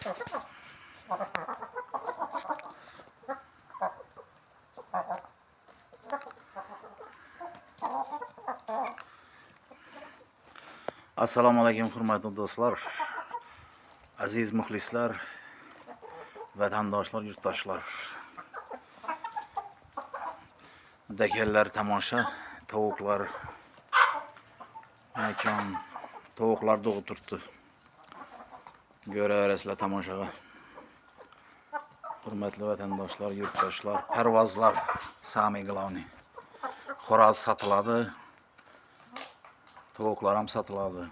Assalomu alaykum hurmatli do'stlar, aziz muxlislar, vatandoshlar, yurtdoshlar. Dakallar tomosha, tovuqlar makon, tovuqlar doğu turttu. Göreverasizlar tomoshaga. Hurmatli vatandoshlar, yurtdoshlar, parvozlar, sami glavni. Xo'roz sotiladi. Tovuqlar ham sotiladi.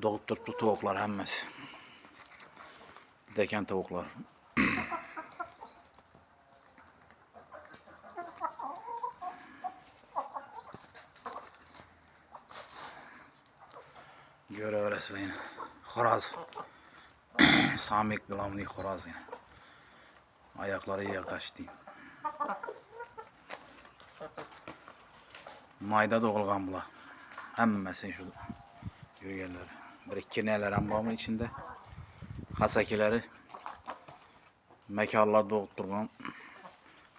Doğup turttu tovuqlar hammasi. Dekan tovuqlar. Göreverasizlar yine. Xo'roz. Samik glavni xo'roz yine. Ayakları yaqashdi. Mayda doğulgan bular. Hammasi şu yürüyenler. Bir kirneler ham bormi içinde. Hasakileri mekanlar doğup durgan.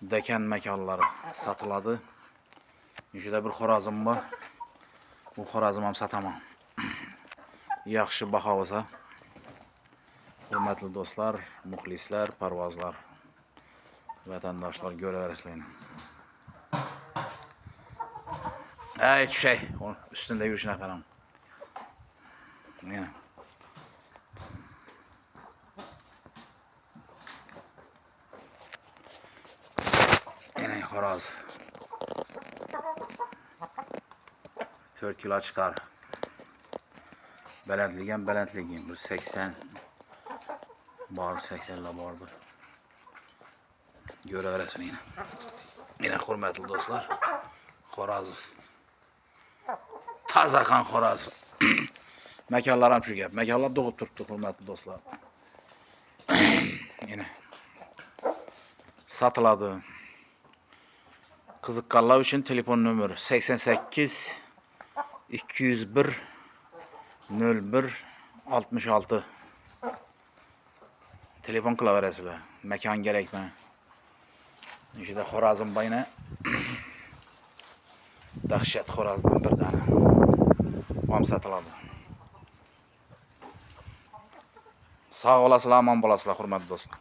Dekan mekanları satılады. Şurada bir xo'rozim var. Bu xo'rozim ham sataman. Yaxshi baho bo'lsa, hurmatli do'stlar, muxlislar, parvozlar, vatandoshlar ko'raverasizlar. Ay şey, üstünde yürüyüşüne karam. Yine. Yine horoz. 4 kilo çıkar. Belentligen bir 80 var, 80 la vardır. Göreverasın yine. Yine hurmatli dostlar. Horoz. Taza kan horoz. Mekanlar ham shu gap. Mekanlar doğup turibdi, hurmatli dostlar. Yine. Satılады. Qiziqqanlar uchun telefon nomeri 88 201 01 66. Telefon qilaverasizlar. Mekan kerakmi? Ishida xo'rozim bayna. Dahshat xo'rozdan bir dana. Ham sotiladi. Sağ olasizlar, omon bo'lasizlar, hurmatli do'stlar.